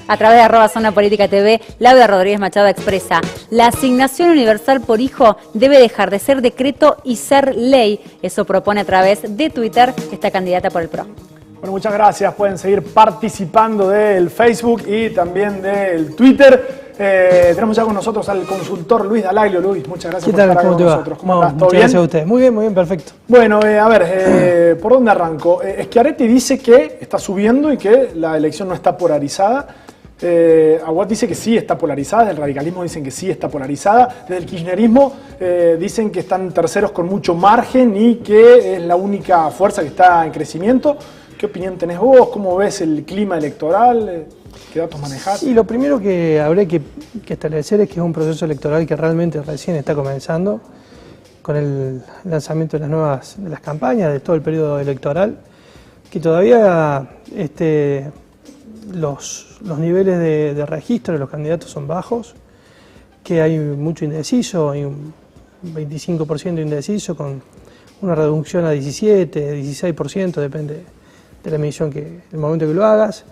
A través de @Zona Política TV, Laura Rodríguez Machado expresa: la asignación universal por hijo debe dejar de ser decreto y ser ley. Eso propone a través de Twitter esta candidata por el PRO. Bueno, muchas gracias. Pueden seguir participando del Facebook y también del Twitter. Tenemos ya con nosotros al consultor Luis Dalaglio. Luis, muchas gracias por estar acá con nosotros. ¿Cómo estás? ¿Todo bien? Gracias a ustedes. Muy bien, perfecto. Bueno, a ver, ¿por dónde arranco? Schiaretti dice que está subiendo y que la elección no está polarizada. Aguad dice que sí está polarizada, desde el radicalismo dicen que sí está polarizada, desde el kirchnerismo dicen que están terceros con mucho margen y que es la única fuerza que está en crecimiento. ¿Qué opinión tenés vos? ¿Cómo ves el clima electoral? ¿Qué datos manejás? Sí, lo primero que habría que establecer es que es un proceso electoral que realmente recién está comenzando con el lanzamiento de las campañas, de todo el periodo electoral, que todavía los niveles de registro de los candidatos son bajos, que hay mucho indeciso, hay un 25% de indeciso con una reducción a 17, 16%, depende de la medición, el momento que lo hagas,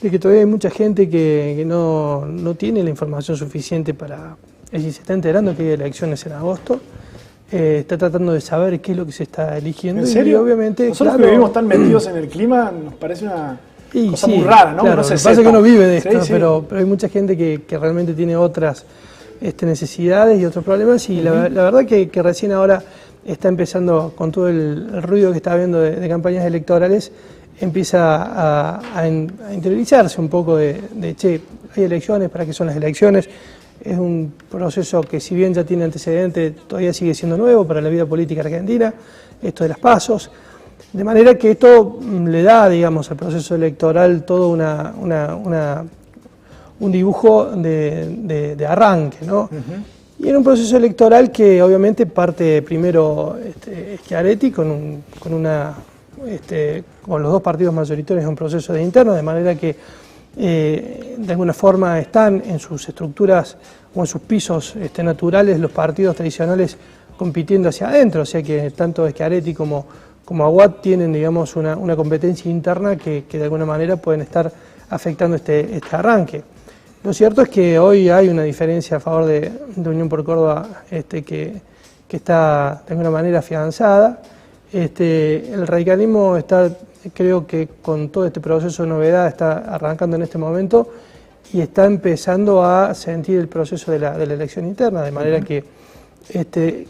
de que todavía hay mucha gente que no tiene la información suficiente para, es decir, se está enterando que hay elecciones en agosto, está tratando de saber qué es lo que se está eligiendo. ¿En serio? Y obviamente, nosotros claro, que vivimos tan metidos en el clima, nos parece una cosa sí, muy rara, ¿no? Claro, no se lo que pasa es que uno vive de esto, sí. Pero hay mucha gente que realmente tiene otras necesidades y otros problemas, y la verdad que recién ahora está empezando, con todo el ruido que está habiendo de campañas electorales, empieza a interiorizarse un poco de che, hay elecciones, ¿para qué son las elecciones? Es un proceso que, si bien ya tiene antecedentes, todavía sigue siendo nuevo para la vida política argentina, esto de las PASOs, de manera que esto le da, digamos, al proceso electoral todo un dibujo de arranque, ¿no? Y en un proceso electoral que obviamente parte primero Schiaretti con los dos partidos mayoritarios en un proceso de interno, de manera que de alguna forma están en sus estructuras o en sus pisos naturales los partidos tradicionales compitiendo hacia adentro, o sea que tanto Schiaretti como Aguad tienen, digamos, una competencia interna que de alguna manera pueden estar afectando este arranque. Lo cierto es que hoy hay una diferencia a favor de Unión por Córdoba que está de alguna manera afianzada. El radicalismo está, creo que con todo este proceso de novedad, está arrancando en este momento y está empezando a sentir el proceso de la elección interna, de manera que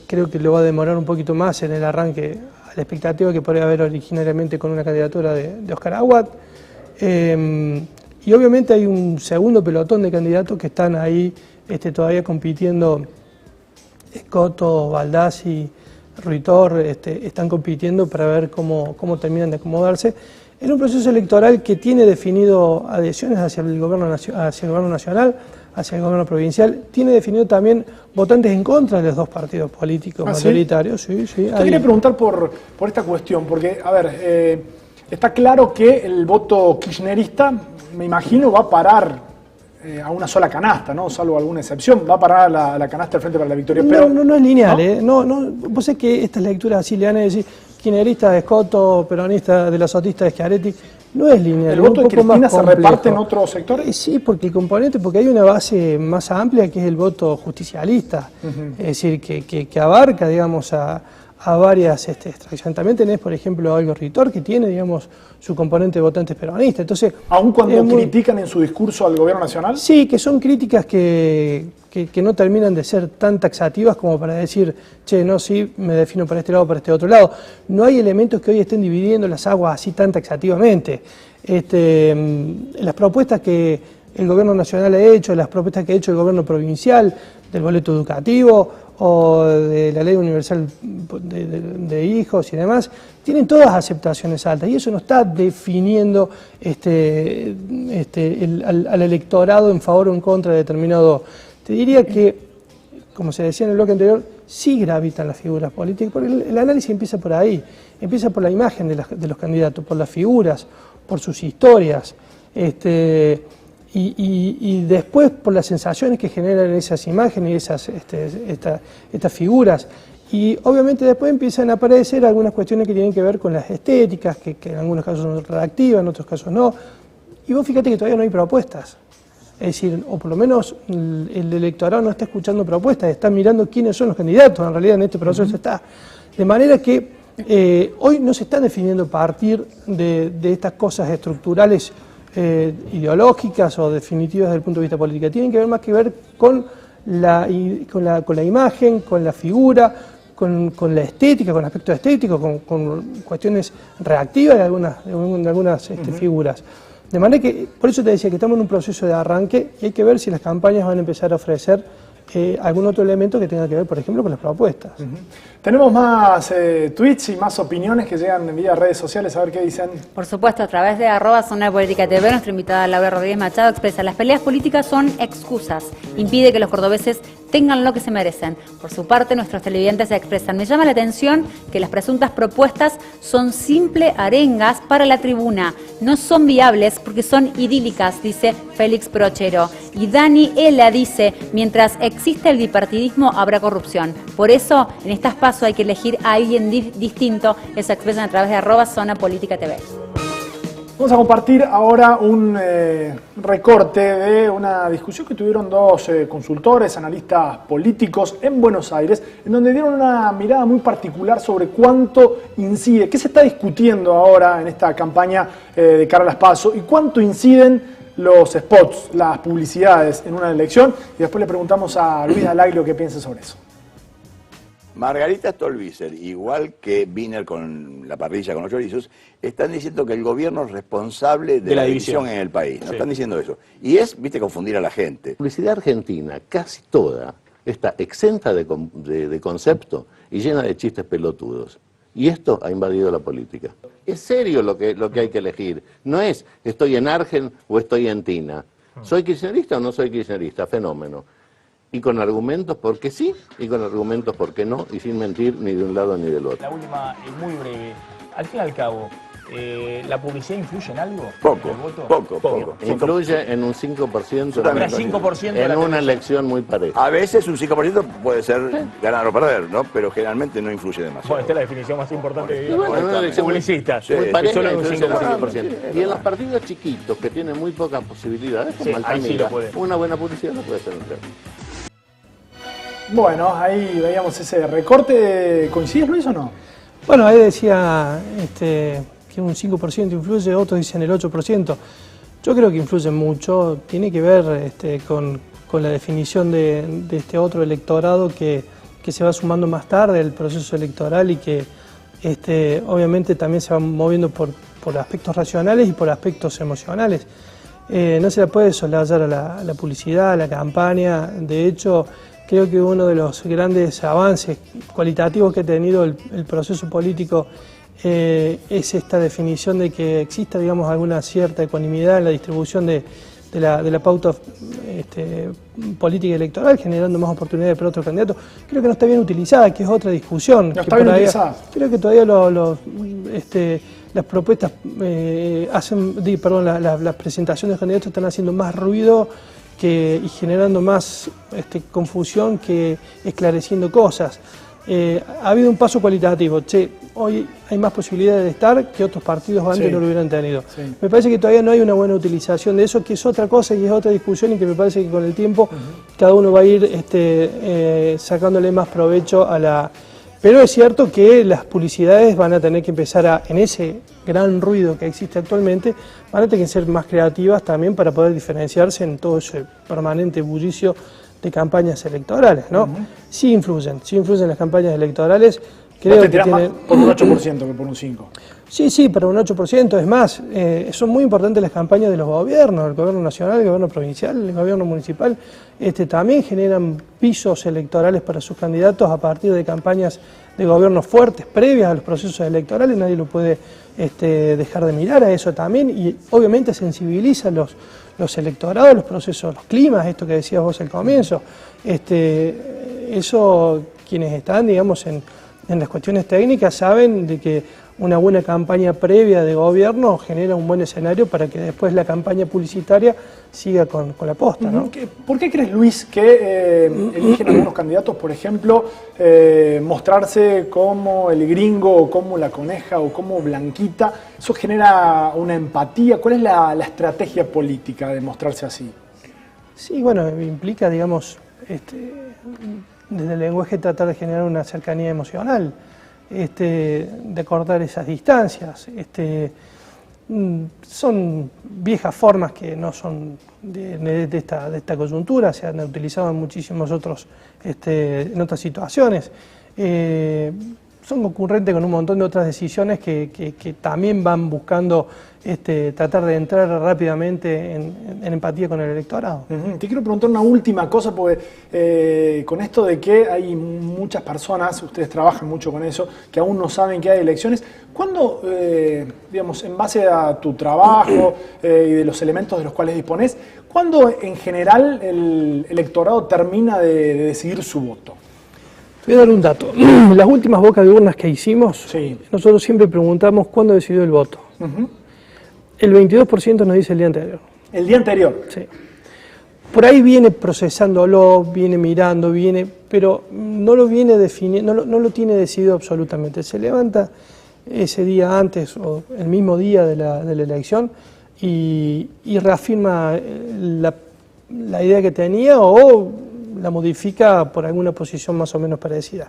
creo que lo va a demorar un poquito más en el arranque a la expectativa que podría haber originariamente con una candidatura de Oscar Aguad. Y obviamente hay un segundo pelotón de candidatos que están ahí todavía compitiendo. Escoto, Baldassi, Ruitor están compitiendo para ver cómo terminan de acomodarse en un proceso electoral que tiene definido adhesiones hacia el gobierno nacional, hacia el gobierno provincial, tiene definido también votantes en contra de los dos partidos políticos mayoritarios. ¿Sí? Yo quería preguntar por esta cuestión, porque, a ver, está claro que el voto kirchnerista, me imagino, va a parar a una sola canasta, ¿no? Salvo alguna excepción, va a parar la canasta del Frente para la Victoria. Pero no es lineal, ¿no? Vos sabés que estas lecturas así le van a decir kirchnerista de Escoto, peronista de la Sotista de Schiaretti, no es lineal. ¿El voto de Cristina se reparte en otros sectores? Sí, porque hay una base más amplia que es el voto justicialista, es decir, que abarca, digamos, a varias extracciones. También tenés, por ejemplo, a Olga Ruitor, que tiene, digamos, su componente de votantes peronistas. Entonces, ¿aun cuando critican en su discurso al gobierno nacional? Sí, que son críticas que no terminan de ser tan taxativas como para decir, che, no, sí, me defino para este lado o para este otro lado. No hay elementos que hoy estén dividiendo las aguas así tan taxativamente. Las propuestas que el gobierno nacional ha hecho, las propuestas que ha hecho el gobierno provincial, del boleto educativo o de la ley universal de hijos y demás, tienen todas aceptaciones altas y eso no está definiendo al electorado en favor o en contra de determinado. Te diría que, como se decía en el bloque anterior, sí gravitan las figuras políticas, porque el análisis empieza por ahí, empieza por la imagen de los candidatos, por las figuras, por sus historias, y después por las sensaciones que generan esas imágenes y estas figuras, Y obviamente después empiezan a aparecer algunas cuestiones que tienen que ver con las estéticas, que en algunos casos son reactivas, en otros casos no. Y vos fíjate que todavía no hay propuestas. Es decir, o por lo menos el electorado no está escuchando propuestas, está mirando quiénes son los candidatos, en realidad en este proceso está. De manera que hoy no se está definiendo a partir de estas cosas estructurales ideológicas o definitivas desde el punto de vista político. Tienen que ver más que ver con la imagen, con la figura, con la estética, con aspectos estéticos, con cuestiones reactivas de algunas figuras. De manera que, por eso te decía que estamos en un proceso de arranque y hay que ver si las campañas van a empezar a ofrecer algún otro elemento que tenga que ver, por ejemplo, con las propuestas. Tenemos más tweets y más opiniones que llegan vía redes sociales, a ver qué dicen. Por supuesto, a través de @ZonaPolítica.tv, nuestra invitada Laura Rodríguez Machado expresa: las peleas políticas son excusas, impide que los cordobeses tengan lo que se merecen. Por su parte, nuestros televidentes se expresan: me llama la atención que las presuntas propuestas son simple arengas para la tribuna, no son viables porque son idílicas, dice Félix Prochero. Y Dani Ela dice: mientras existe el bipartidismo habrá corrupción, por eso en estas pasos hay que elegir a alguien distinto. Eso expresan a través de @ZonaPolítica.tv. Vamos a compartir ahora un recorte de una discusión que tuvieron dos consultores, analistas políticos en Buenos Aires, en donde dieron una mirada muy particular sobre cuánto incide, qué se está discutiendo ahora en esta campaña de cara a las PASO y cuánto inciden los spots, las publicidades en una elección. Y después le preguntamos a Luis Alaglio qué piensa sobre eso. Margarita Stolbizer, igual que Wiener con la parrilla con los chorizos, están diciendo que el gobierno es responsable de la división en el país. ¿No? Sí. Están diciendo eso. Y es, viste, confundir a la gente. La publicidad argentina, casi toda, está exenta de concepto y llena de chistes pelotudos. Y esto ha invadido la política. Es serio lo que hay que elegir. No es estoy en Argen o estoy en Tina. ¿Soy kirchnerista o no soy kirchnerista? Fenómeno. Y con argumentos porque sí, y con argumentos porque no, y sin mentir ni de un lado ni del otro. La última es muy breve. Al fin y al cabo, ¿la publicidad influye en algo? Poco. Influye en un 5%, en una elección muy pareja. A veces un 5% puede ser ganar o perder, ¿no? Pero generalmente no influye demasiado. Bueno, esta es la definición más importante de una elección publicista. Muy pareja, solo en un 5%. Y en los partidos chiquitos, que tienen muy pocas posibilidades, como Altamira, una buena publicidad no puede ser un tema. Bueno, ahí veíamos ese recorte. ¿Coincides, Luis, o no? Bueno, ahí decía que un 5% influye, otros dicen el 8%. Yo creo que influye mucho, tiene que ver con la definición de este otro electorado que se va sumando más tarde al proceso electoral y que obviamente también se va moviendo por aspectos racionales y por aspectos emocionales. No se la puede soslayar a la publicidad, a la campaña. De hecho, creo que uno de los grandes avances cualitativos que ha tenido el proceso político es esta definición de que exista, digamos, alguna cierta ecuanimidad en la distribución de la pauta política electoral, generando más oportunidades para otros candidatos. Creo que no está bien utilizada, que es otra discusión. No está bien utilizada. Creo que todavía las propuestas las presentaciones de candidatos están haciendo más ruido y generando más confusión que esclareciendo cosas. Ha habido un paso cualitativo. Hoy hay más posibilidades de estar que otros partidos antes no lo hubieran tenido. Sí. Me parece que todavía no hay una buena utilización de eso, que es otra cosa y es otra discusión, y que me parece que con el tiempo cada uno va a ir sacándole más provecho a la... Pero es cierto que las publicidades van a tener que empezar en ese gran ruido que existe actualmente, van a tener que ser más creativas también para poder diferenciarse en todo ese permanente bullicio de campañas electorales, ¿no? Sí influyen las campañas electorales. Creo que tienen... más por un 8% que por un 5%. Sí, pero un 8%. Es más, son muy importantes las campañas de los gobiernos, el gobierno nacional, el gobierno provincial, el gobierno municipal. También generan pisos electorales para sus candidatos a partir de campañas de gobiernos fuertes, previas a los procesos electorales. Nadie lo puede dejar de mirar a eso también, y obviamente sensibiliza los electorados, los procesos, los climas, esto que decías vos al comienzo. Eso, quienes están, digamos, en las cuestiones técnicas saben de que una buena campaña previa de gobierno genera un buen escenario para que después la campaña publicitaria siga con la posta, ¿no? ¿Por qué crees, Luis, que eligen algunos candidatos, por ejemplo, mostrarse como el gringo, o como la coneja, o como Blanquita? ¿Eso genera una empatía? ¿Cuál es la estrategia política de mostrarse así? Sí, bueno, implica, digamos, desde el lenguaje tratar de generar una cercanía emocional, de cortar esas distancias. Son viejas formas que no son de esta coyuntura, se han utilizado en muchísimos otros, en otras situaciones. Son concurrentes con un montón de otras decisiones que también van buscando tratar de entrar rápidamente en empatía con el electorado. Te quiero preguntar una última cosa, porque con esto de que hay muchas personas, ustedes trabajan mucho con eso, que aún no saben que hay elecciones, ¿cuándo, digamos, en base a tu trabajo y de los elementos de los cuales disponés, cuándo en general el electorado termina de decidir su voto? Voy a dar un dato. Las últimas bocas de urnas que hicimos, sí, nosotros siempre preguntamos cuándo decidió el voto. El 22% nos dice el día anterior. ¿El día anterior? Sí. Por ahí viene procesándolo, viene mirando, pero no lo viene definiendo, no lo tiene decidido absolutamente. Se levanta ese día antes o el mismo día de la elección y reafirma la idea que tenía o la modifica por alguna posición más o menos parecida.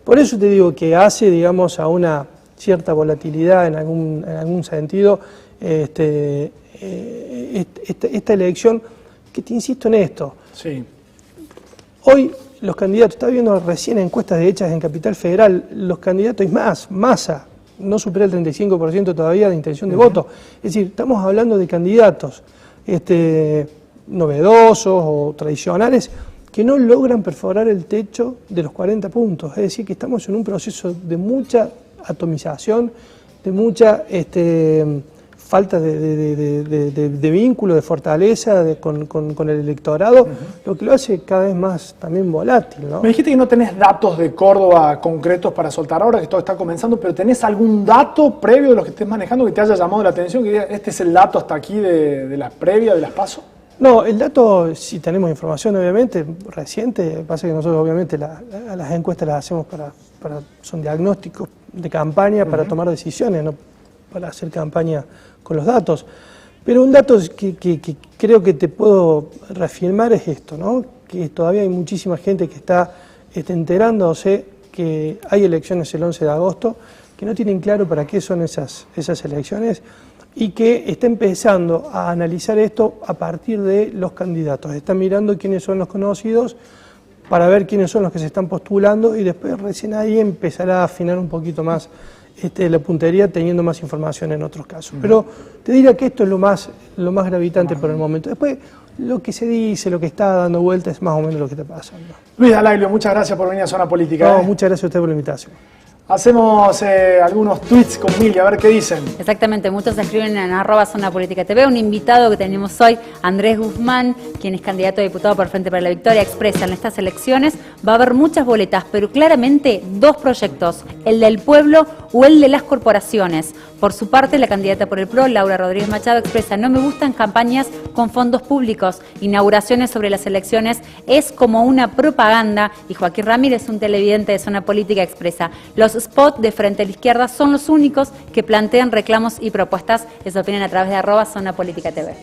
Por eso te digo que hace, digamos, a una cierta volatilidad en algún sentido esta elección, que te insisto en esto. Sí. Hoy los candidatos, estaba viendo recién encuestas hechas en Capital Federal, los candidatos, y más, Massa, no supera el 35% todavía de intención de voto. Es decir, estamos hablando de candidatos novedosos o tradicionales que no logran perforar el techo de los 40 puntos. Es decir, que estamos en un proceso de mucha atomización, de mucha falta de vínculo, de fortaleza con el electorado, lo que lo hace cada vez más también volátil, ¿no? Me dijiste que no tenés datos de Córdoba concretos para soltar ahora, que todo está comenzando, pero ¿tenés algún dato previo de los que estés manejando que te haya llamado la atención? Que diga, este es el dato hasta aquí de las previas, de las PASO. No, el dato, si tenemos información obviamente reciente, pasa que nosotros obviamente las encuestas las hacemos son diagnósticos de campaña para tomar decisiones, no para hacer campaña con los datos. Pero un dato que creo que te puedo reafirmar es esto, ¿no? Que todavía hay muchísima gente que está enterándose que hay elecciones el 11 de agosto, que no tienen claro para qué son esas elecciones, y que está empezando a analizar esto a partir de los candidatos. Están mirando quiénes son los conocidos para ver quiénes son los que se están postulando y después recién ahí empezará a afinar un poquito más la puntería teniendo más información en otros casos. Pero te diría que esto es lo más gravitante por el momento. Después lo que se dice, lo que está dando vuelta es más o menos lo que está pasando. Luis Dalaglio, muchas gracias por venir a Zona Política. No, muchas gracias a usted por la invitación. Hacemos algunos tweets con Mili, a ver qué dicen. Exactamente, muchos escriben en @zonapolítica.tv. Un invitado que tenemos hoy, Andrés Guzmán, quien es candidato a diputado por Frente para la Victoria, expresa: en estas elecciones va a haber muchas boletas, pero claramente dos proyectos, el del pueblo o el de las corporaciones. Por su parte, la candidata por el PRO, Laura Rodríguez Machado, expresa: no me gustan campañas con fondos públicos, inauguraciones sobre las elecciones es como una propaganda. Y Joaquín Ramírez, un televidente de Zona Política, expresa: los spots de Frente a la Izquierda son los únicos que plantean reclamos y propuestas. Eso opinan a través de @zonapolítica.tv.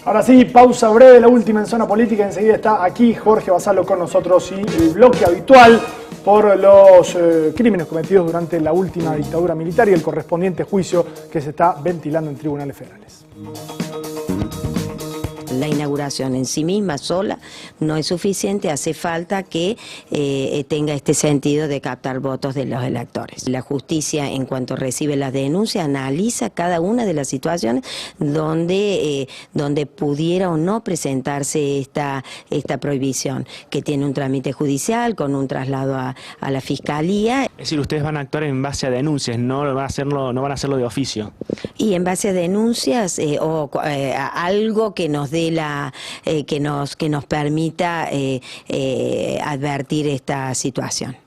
Ahora sí, pausa breve, la última en Zona Política. Enseguida está aquí Jorge Basalo con nosotros y el bloque habitual por los crímenes cometidos durante la última dictadura militar y el correspondiente juicio que se está ventilando en tribunales federales. La inauguración en sí misma sola no es suficiente, hace falta que tenga este sentido de captar votos de los electores. La justicia, en cuanto recibe las denuncias, analiza cada una de las situaciones donde pudiera o no presentarse esta prohibición, que tiene un trámite judicial con un traslado a la fiscalía. Es decir, ustedes van a actuar en base a denuncias, no van a hacerlo de oficio. Y en base a denuncias a algo que nos dé que nos permita advertir esta situación.